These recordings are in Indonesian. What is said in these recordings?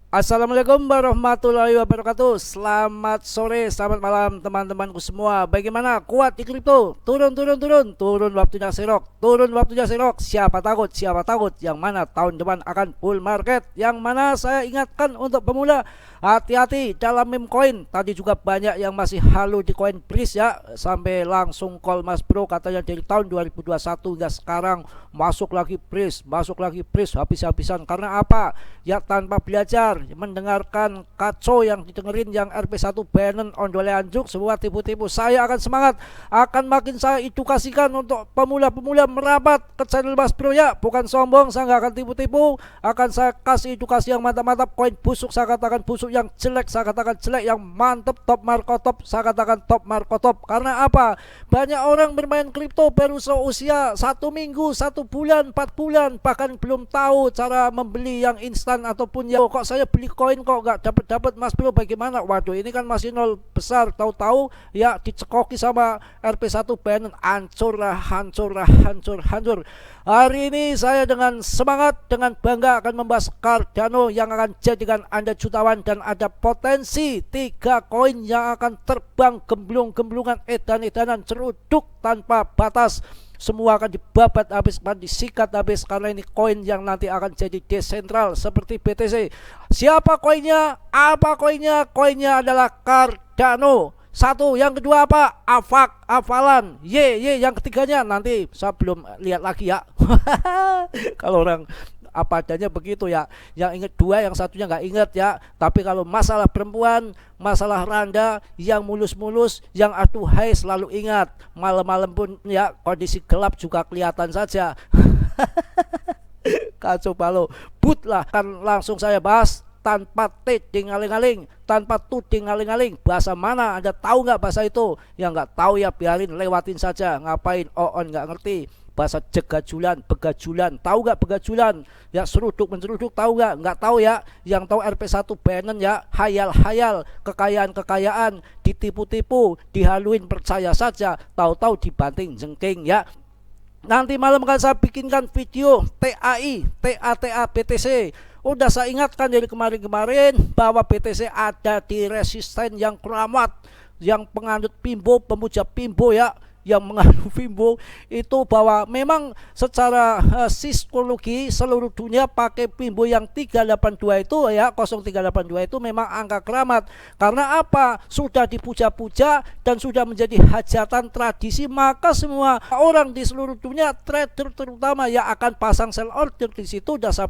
Assalamualaikum warahmatullahi wabarakatuh. Selamat sore, selamat malam teman-temanku semua. Bagaimana? Kuat di kripto? Turun, turun, turun. Turun waktunya serok. Turun waktunya serok. Siapa takut? Siapa takut? Yang mana tahun depan akan bull market? Yang mana saya ingatkan untuk pemula, hati-hati dalam meme coin. Tadi juga banyak yang masih halu di koin BRIS ya. Sampai langsung call Mas Bro katanya dari tahun 2021 hingga sekarang masuk lagi BRIS, habis-habisan. Karena apa? Ya tanpa belajar, mendengarkan kacau yang didengerin yang RP1 Bannon ondole anjuk, semua tipu-tipu. Saya akan semangat, akan makin saya edukasikan untuk pemula-pemula merapat ke channel Mas Bro ya. Bukan sombong, saya nggak akan tipu-tipu. Akan saya kasih edukasi yang mantap-mantap. Koin busuk saya katakan busuk, yang jelek saya katakan jelek, yang mantep top marko top saya katakan top marko top. Karena apa? Banyak orang bermain kripto baru seusia 1 minggu, 1 bulan, 4 bulan, bahkan belum tahu cara membeli yang instan ataupun ya kok saya beli koin kok nggak dapat Mas Bro, bagaimana? Waduh, ini kan masih nol besar, tahu-tahu ya dicekoki sama RP1 Bannon, hancur lah, hancur. Hari ini saya dengan semangat, dengan bangga akan membahas Cardano yang akan jadikan Anda jutawan, dan ada potensi 3 koin yang akan terbang gemblung-gemblungan, edan-edanan, ceruduk tanpa batas. Semua akan dibabat habis, akan disikat habis, karena ini koin yang nanti akan jadi desentral seperti BTC. Siapa koinnya? Apa koinnya? Koinnya adalah Cardano. Satu, yang kedua apa? Avak, Avalan, yang ketiganya nanti saya belum lihat lagi ya. Kalau orang apa adanya begitu ya, yang ingat dua, yang satunya nggak ingat ya. Tapi kalau masalah perempuan, masalah randa, yang mulus-mulus, yang aduhai selalu ingat. Malam-malam pun ya kondisi gelap juga kelihatan saja. Kacau balau, but lah. Kan langsung saya bahas tanpa tiding-aling-aling, tanpa tuding-aling-aling. Bahasa mana? Anda tahu nggak bahasa itu? Yang nggak tahu ya biarin, lewatin saja. Ngapain on nggak ngerti? Bahasa jegajulan, begajulan, tahu nggak begajulan? Ya seruduk menceruduk, tahu nggak? Nggak tahu ya. Yang tahu RP1 Bannon ya, hayal-hayal, kekayaan-kekayaan, ditipu-tipu, dihaluin, percaya saja, tahu-tahu dibanting jengking ya. Nanti malam akan saya bikinkan video TAI, TATA BTC. Udah saya ingatkan dari kemarin-kemarin bahwa BTC ada di resisten yang keramat, yang penganut Pimbo, pemuja Pimbo ya, yang mengandung Pimbo itu, bahwa memang secara psikologi seluruh dunia pakai Pimbo yang 382 itu ya, 0382 itu memang angka keramat. Karena apa? Sudah dipuja-puja dan sudah menjadi hajatan tradisi, maka semua orang di seluruh dunia, trader terutama ya, akan pasang sell order di situ. Dasar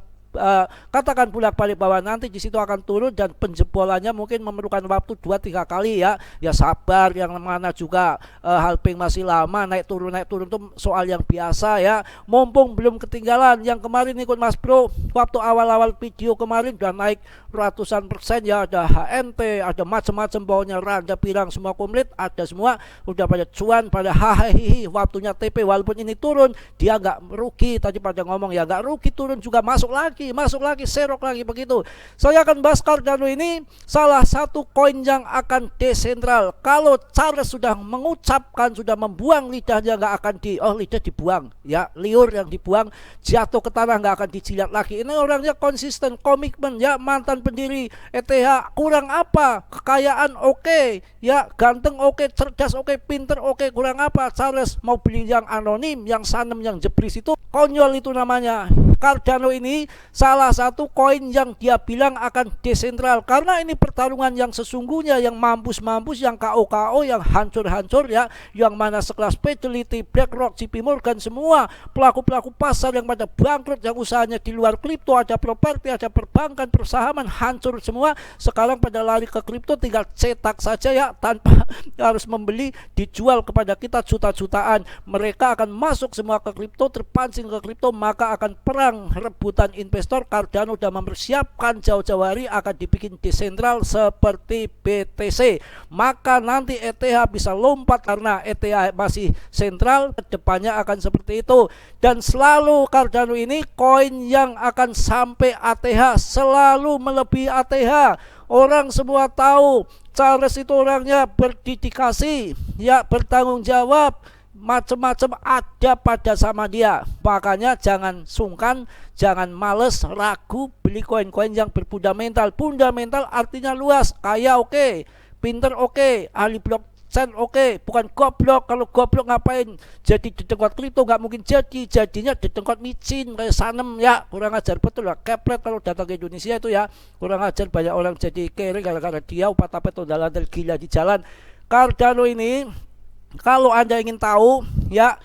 katakan bolak-balik bahwa nanti di situ akan turun, dan penjebolannya mungkin memerlukan waktu 2-3 kali ya. Ya sabar, yang mana juga halving masih lama, naik turun itu soal yang biasa ya. Mumpung belum ketinggalan, yang kemarin ikut Mas Bro waktu awal-awal video kemarin udah naik ratusan persen ya. Ada HNT, ada macam-macam, bawahnya randa pirang, semua komplit, ada semua, udah pada cuan, pada hahihi. Waktunya TP, walaupun ini turun dia nggak rugi. Tadi pada ngomong ya nggak rugi, turun juga masuk lagi, serok lagi begitu. Saya akan bahas Cardano ini, salah satu koin yang akan desentral. Kalau Charles sudah mengucapkan, sudah membuang lidahnya, nggak akan lidah dibuang ya, liur yang dibuang jatuh ke tanah, nggak akan dijilat lagi. Ini orangnya konsisten, komitmen ya, mantan pendiri ETH. Kurang apa? Kekayaan oke ya, ganteng oke, cerdas oke, pinter oke, kurang apa? Charles mau beli yang anonim, yang sanem, yang jebris itu, konyol itu namanya. Cardano ini salah satu koin yang dia bilang akan desentral, karena ini pertarungan yang sesungguhnya, yang mampus-mampus, yang KO-KO, yang hancur-hancur ya, yang mana sekelas Fidelity, BlackRock, JP Morgan, semua pelaku-pelaku pasar yang pada bangkrut, yang usahanya di luar kripto, ada properti, ada perbankan, persahaman, hancur semua. Sekarang pada lari ke kripto, tinggal cetak saja ya, tanpa harus membeli, dijual kepada kita juta-jutaan. Mereka akan masuk semua ke kripto, terpancing ke kripto, maka akan perang rebutan investor. Cardano sudah mempersiapkan jauh-jauh hari akan dibikin desentral seperti BTC. Maka nanti ETH bisa lompat, karena ETH masih sentral, kedepannya akan seperti itu. Dan selalu Cardano ini koin yang akan sampai ATH, selalu melebihi ATH. Orang semua tahu Charles itu orangnya berdedikasi ya, bertanggung jawab, macam-macam ada pada sama dia. Makanya jangan sungkan, jangan males, ragu beli koin-koin yang berfundamental. Fundamental artinya luas, kaya oke, pinter oke, ahli blockchain oke, bukan goblok. Kalau goblok ngapain jadi dedengkot kripto? Nggak mungkin jadi, jadinya dedengkot micin kayak Sanem ya, kurang ajar betul lah. Keplet kalau datang ke Indonesia itu ya, kurang ajar. Banyak orang jadi kere gara-gara dia upat-apet ondal-ondal gila di jalan. Cardano ini, kalau Anda ingin tahu ya,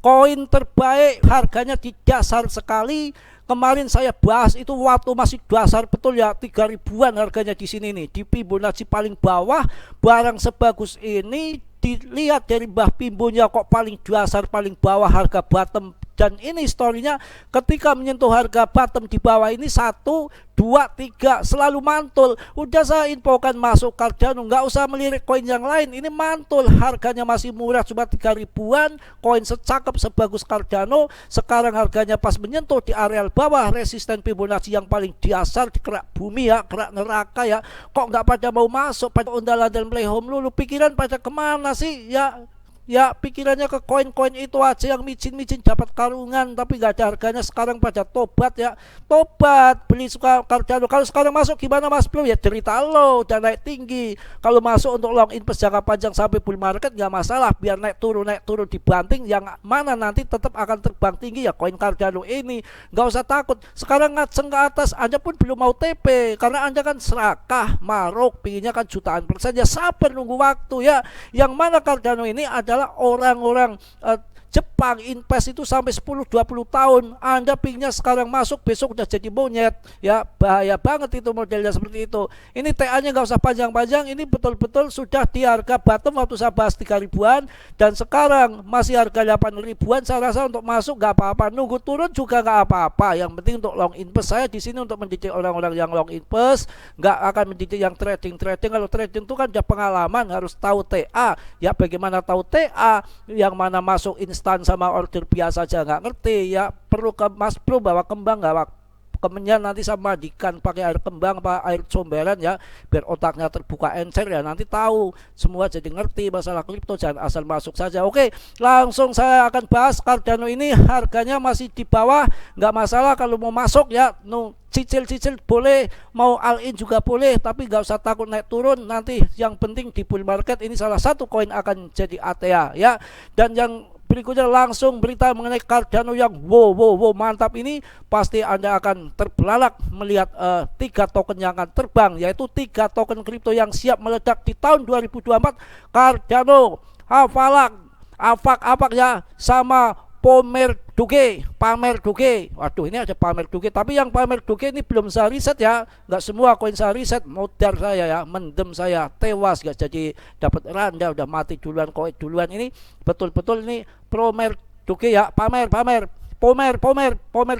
koin terbaik, harganya di dasar sekali. Kemarin saya bahas itu waktu masih dasar betul ya, 3 ribuan harganya di sini nih, di Fibonacci paling bawah. Barang sebagus ini dilihat dari Mbah Pimbonya kok paling dasar, paling bawah, harga bottom. Dan ini historinya, ketika menyentuh harga bottom di bawah ini 1, 2, 3 selalu mantul. Udah saya infokan masuk Cardano, nggak usah melirik koin yang lain, ini mantul. Harganya masih murah, cuma 3 ribuan. Koin secakep sebagus Cardano sekarang harganya pas menyentuh di areal bawah resisten Fibonacci yang paling dasar di kerak bumi ya, kerak neraka ya. Kok nggak pada mau masuk, pada ondal-ondal playhome lulu? Pikiran pada kemana sih ya? Ya pikirannya ke koin-koin itu aja yang micin-micin dapat karungan tapi gak ada harganya. Sekarang pada tobat ya, tobat beli suka Cardano. Kalau sekarang masuk gimana Mas Bro? Ya cerita lo, udah naik tinggi. Kalau masuk untuk long invest jangka panjang sampai bull market gak masalah, biar naik turun dibanting yang mana nanti tetap akan terbang tinggi ya koin Cardano ini. Gak usah takut. Sekarang ngaceng ke atas, Anda pun belum mau TP karena Anda kan serakah, maruk, pinginnya kan jutaan persen. Ya sabar nunggu waktu ya. Yang mana Cardano ini adalah orang-orang Jepang invest itu sampai 10-20 tahun. Anda pinginnya sekarang masuk, besok udah jadi monyet ya, bahaya banget itu modelnya seperti itu. Ini TA-nya nggak usah panjang-panjang, ini betul-betul sudah di harga bottom waktu saya bahas 3 ribuan dan sekarang masih harga 8 ribuan. Saya rasa untuk masuk nggak apa-apa, nunggu turun juga nggak apa-apa. Yang penting untuk long invest, saya di sini untuk mendidik orang-orang yang long invest, nggak akan mendidik yang trading. Kalau trading itu kan udah pengalaman, harus tahu TA ya. Bagaimana tahu TA, yang mana masuk instan sama order biasa aja nggak ngerti ya. Perlu ke Mas Bro bawa kembang, bawa kemenyan, nanti sama mandikan pakai air kembang apa air comberan ya, biar otaknya terbuka encer ya, nanti tahu semua jadi ngerti masalah kripto. Jangan asal masuk saja. Oke, langsung saya akan bahas Cardano ini. Harganya masih di bawah, nggak masalah kalau mau masuk ya. Cicil-cicil boleh, mau all in juga boleh, tapi nggak usah takut naik turun. Nanti yang penting di bull market ini salah satu koin akan jadi ATA ya. Dan yang berikutnya langsung berita mengenai Cardano yang wow mantap ini. Pasti Anda akan terbelalak melihat 3 token yang akan terbang, yaitu 3 token kripto yang siap meledak di tahun 2024. Cardano, Afak ya, sama Pamer Doge. Waduh, ini ada Pamer Doge, tapi yang Pamer Doge ini belum saya riset ya. Nggak semua koin saya riset, modar saya ya, mendem saya, tewas gak jadi dapat randa, udah mati duluan koin duluan. Ini betul-betul ini Pamer Doge ya, Pamer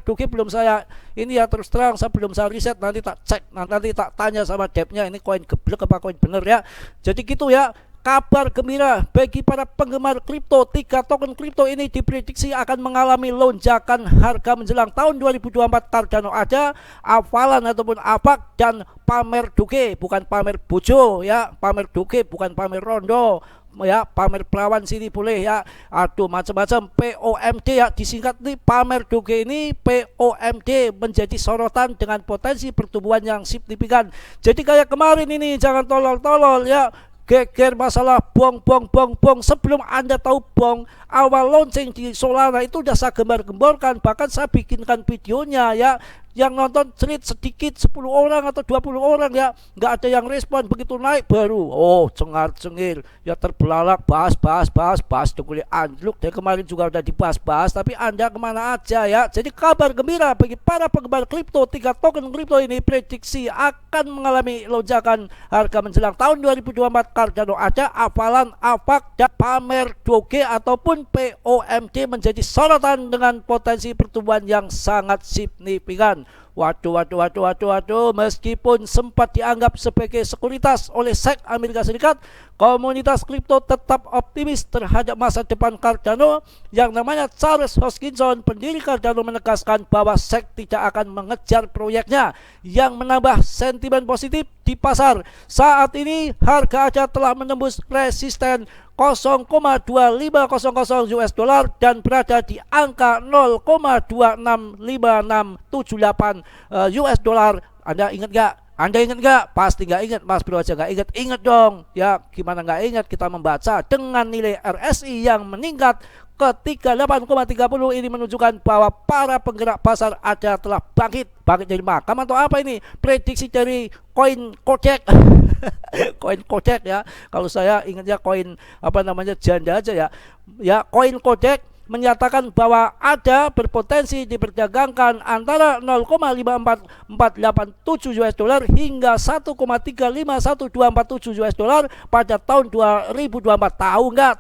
Doge belum saya ini ya, terus terang saya belum saya riset. Nanti tak cek, nanti tak tanya sama depnya ini koin geblek apa koin bener ya. Jadi gitu ya. Kabar gembira bagi para penggemar kripto, 3 token kripto ini diprediksi akan mengalami lonjakan harga menjelang tahun 2024. Cardano ada, Avalan ataupun Afak, dan Pamer Doge, bukan Pamer Bojo ya, Pamer Doge bukan Pamer Rondo ya, Pamer Perawan sini boleh ya. Aduh, macam-macam. POMD ya disingkat nih, Pamer Doge ini POMD menjadi sorotan dengan potensi pertumbuhan yang signifikan. Jadi kayak kemarin ini, jangan tolol-tolol ya, geger masalah bong. Sebelum Anda tahu bong, awal launching di Solana itu udah saya gembar-gemborkan, bahkan saya bikinkan videonya ya. Yang nonton sedikit 10 orang atau 20 orang ya, nggak ada yang respon. Begitu naik baru cengar-cengir ya, terbelalak, bahas dengkulnya anjluk. Dari kemarin juga udah dibahas, tapi Anda kemana aja ya. Jadi kabar gembira bagi para penggemar kripto, 3 token kripto ini prediksi akan mengalami lonjakan harga menjelang tahun 2024. Cardano ada, Avalan, Afak, dan Pamer Doge ataupun POMD menjadi sorotan dengan potensi pertumbuhan yang sangat signifikan. Waduh, meskipun sempat dianggap sebagai sekuritas oleh SEC Amerika Serikat, komunitas kripto tetap optimis terhadap masa depan Cardano. Yang namanya Charles Hoskinson, pendiri Cardano, menegaskan bahwa SEC tidak akan mengejar proyeknya, yang menambah sentimen positif di pasar. Saat ini harga aja telah menembus resisten 0,2500 US dollar dan berada di angka 0,265678 US dollar. Anda ingat gak? Anda ingat nggak? Pasti nggak ingat, Mas Bro aja nggak ingat. Ingat dong, ya gimana nggak ingat? Kita membaca dengan nilai RSI yang meningkat ke 38,30 ini menunjukkan bahwa para penggerak pasar ada telah bangkit dari makam atau apa ini? Prediksi dari koin Kojek. Koin Kojek ya. Kalau saya ingatnya koin apa namanya janda aja ya. Ya, koin Kojek menyatakan bahwa ada berpotensi diperdagangkan antara 0,54487 US dollar hingga 1,351247 US dollar pada tahun 2024. Tahu nggak?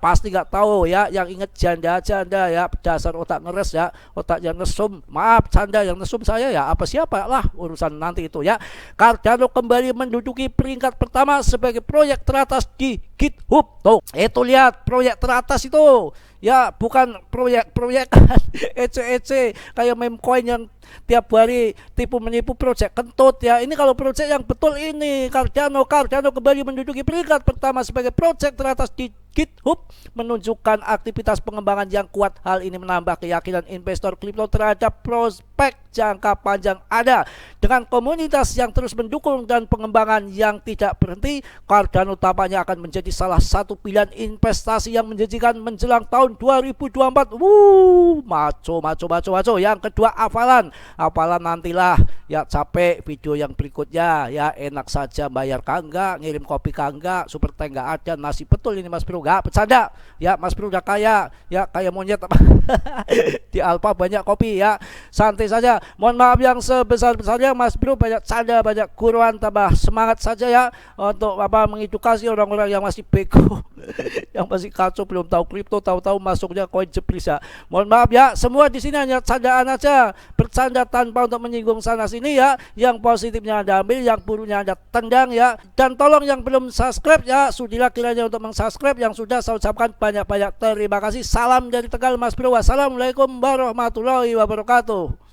Pasti nggak tahu ya. Yang ingat janda ya, dasar otak ngeres ya, otak yang nesum. Maaf, canda yang nesum saya ya. Apa siapa lah, urusan nanti itu ya. Cardano kembali menduduki peringkat pertama sebagai proyek teratas di GitHub. Tuh, itu lihat proyek teratas itu. Ya, bukan proyek-proyek ece-ece kayak meme coin yang tiap hari tipu menipu proyek kentut ya. Ini kalau proyek yang betul ini Cardano kembali menduduki peringkat pertama sebagai proyek teratas di GitHub, menunjukkan aktivitas pengembangan yang kuat. Hal ini menambah keyakinan investor kripto terhadap prospek jangka panjang ada. Dengan komunitas yang terus mendukung dan pengembangan yang tidak berhenti, Cardano tampaknya akan menjadi salah satu pilihan investasi yang menjanjikan menjelang tahun 2024. Maco. Yang kedua, hafalan nantilah ya. Capek video yang berikutnya ya, enak saja bayar kagak, ngirim kopi kagak, super tank nggak ada, nasi betul ini Mas Bro, nggak bercanda ya. Mas Bro udah kaya ya, kayak monyet di Alfa banyak kopi ya, santai saja. Mohon maaf yang sebesar-besarnya, Mas Bro banyak canda, banyak guruan, tambah semangat saja ya untuk mengedukasi orang-orang yang masih bego yang masih kacau, belum tahu kripto, tahu-tahu masuknya koin jepris ya. Mohon maaf ya, semua di sini hanya candaan aja, bercanda tanpa untuk menyinggung sana sini ya. Yang positifnya Anda ambil, yang buruknya Anda tendang ya. Dan tolong yang belum subscribe ya, sudilah kiranya untuk meng-subscribe. Yang sudah saya ucapkan banyak-banyak terima kasih. Salam dari Tegal Mas Bro. Wassalamualaikum warahmatullahi wabarakatuh.